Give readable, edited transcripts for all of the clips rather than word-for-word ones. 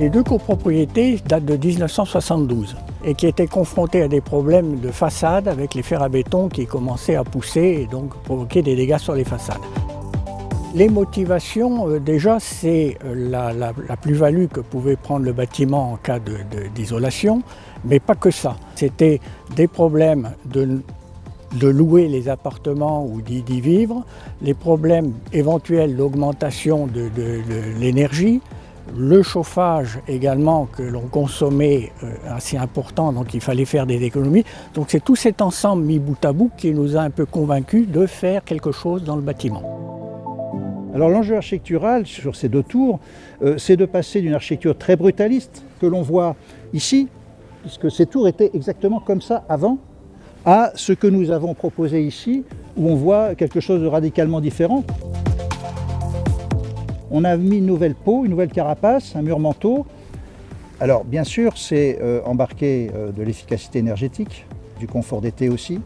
Les deux copropriétés datent de 1972 et qui étaient confrontées à des problèmes de façade avec les fers à béton qui commençaient à pousser et donc provoquer des dégâts sur les façades. Les motivations, déjà, c'est la plus-value que pouvait prendre le bâtiment en cas d'isolation, mais pas que ça. C'était des problèmes de louer les appartements ou d'y vivre, les problèmes éventuels d'augmentation de l'énergie, le chauffage également que l'on consommait assez important, donc il fallait faire des économies. Donc c'est tout cet ensemble mis bout à bout qui nous a un peu convaincus de faire quelque chose dans le bâtiment. Alors l'enjeu architectural sur ces deux tours, c'est de passer d'une architecture très brutaliste que l'on voit ici, puisque ces tours étaient exactement comme ça avant, à ce que nous avons proposé ici, où on voit quelque chose de radicalement différent. On a mis une nouvelle peau, une nouvelle carapace, un mur manteau. Alors bien sûr, c'est embarquer de l'efficacité énergétique, du confort d'été aussi,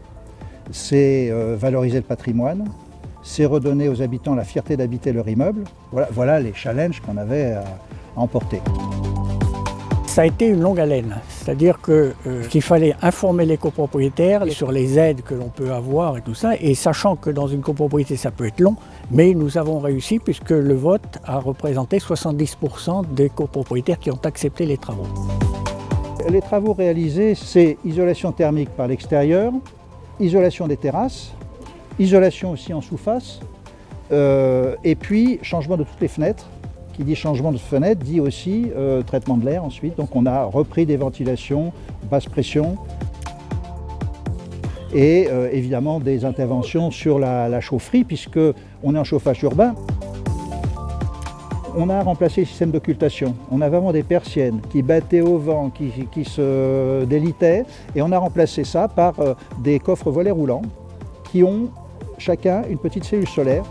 c'est valoriser le patrimoine, c'est redonner aux habitants la fierté d'habiter leur immeuble. Voilà les challenges qu'on avait à emporter. Ça a été une longue haleine, c'est-à-dire qu'il fallait informer les copropriétaires sur les aides que l'on peut avoir et tout ça, et sachant que dans une copropriété ça peut être long, mais nous avons réussi puisque le vote a représenté 70% des copropriétaires qui ont accepté les travaux. Les travaux réalisés, c'est isolation thermique par l'extérieur, isolation des terrasses, isolation aussi en sous-face, et puis changement de toutes les fenêtres. Qui dit changement de fenêtre dit aussi traitement de l'air ensuite. Donc on a repris des ventilations basse pression et évidemment des interventions sur la chaufferie puisque on est en chauffage urbain. On a remplacé le système d'occultation. On a vraiment des persiennes qui battaient au vent, qui se délitaient, et on a remplacé ça par des coffres volets roulants qui ont chacun une petite cellule solaire.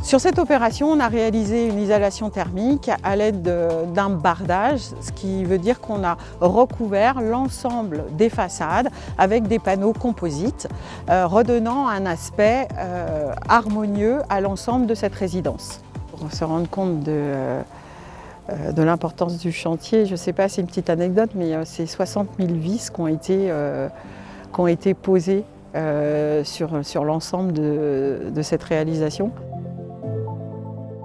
Sur cette opération, on a réalisé une isolation thermique à l'aide d'un bardage, ce qui veut dire qu'on a recouvert l'ensemble des façades avec des panneaux composites, redonnant un aspect harmonieux à l'ensemble de cette résidence. Pour se rendre compte de l'importance du chantier, je ne sais pas, c'est une petite anecdote, mais c'est 60 000 vis qui ont été posées sur l'ensemble de cette réalisation.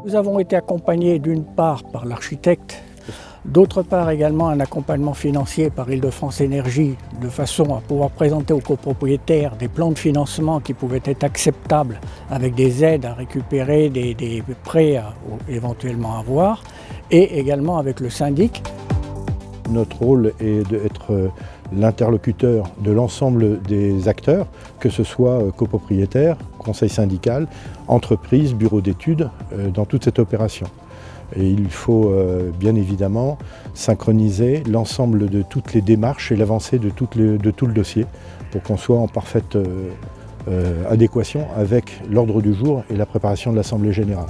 Nous avons été accompagnés d'une part par l'architecte, d'autre part également un accompagnement financier par Île-de-France Énergie, de façon à pouvoir présenter aux copropriétaires des plans de financement qui pouvaient être acceptables avec des aides à récupérer, des prêts à éventuellement avoir, et également avec le syndic. Notre rôle est d'être l'interlocuteur de l'ensemble des acteurs, que ce soit copropriétaires, conseil syndical, entreprises, bureaux d'études, dans toute cette opération. Et il faut bien évidemment synchroniser l'ensemble de toutes les démarches et l'avancée de tout le dossier pour qu'on soit en parfaite adéquation avec l'ordre du jour et la préparation de l'Assemblée générale.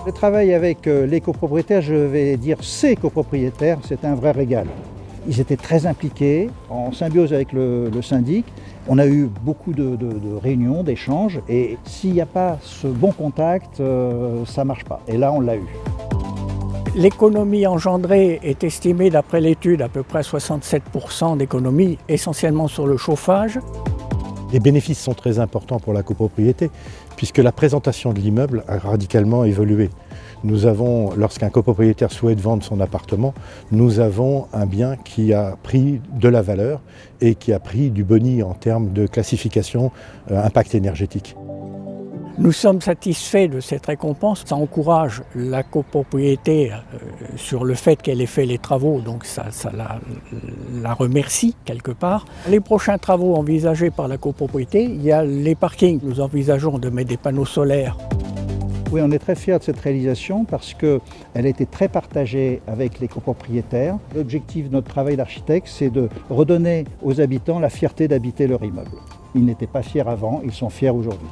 Le travail avec les copropriétaires, je vais dire ces copropriétaires, c'est un vrai régal. Ils étaient très impliqués, en symbiose avec le syndic. On a eu beaucoup de réunions, d'échanges, et s'il n'y a pas ce bon contact, ça ne marche pas. Et là, on l'a eu. L'économie engendrée est estimée, d'après l'étude, à peu près 67% d'économie, essentiellement sur le chauffage. Les bénéfices sont très importants pour la copropriété, puisque la présentation de l'immeuble a radicalement évolué. Nous avons, lorsqu'un copropriétaire souhaite vendre son appartement, nous avons un bien qui a pris de la valeur et qui a pris du boni en termes de classification impact énergétique. Nous sommes satisfaits de cette récompense. Ça encourage la copropriété sur le fait qu'elle ait fait les travaux, donc ça la remercie quelque part. Les prochains travaux envisagés par la copropriété, il y a les parkings. Nous envisageons de mettre des panneaux solaires. Oui, on est très fiers de cette réalisation parce qu'elle a été très partagée avec les copropriétaires. L'objectif de notre travail d'architecte, c'est de redonner aux habitants la fierté d'habiter leur immeuble. Ils n'étaient pas fiers avant, ils sont fiers aujourd'hui.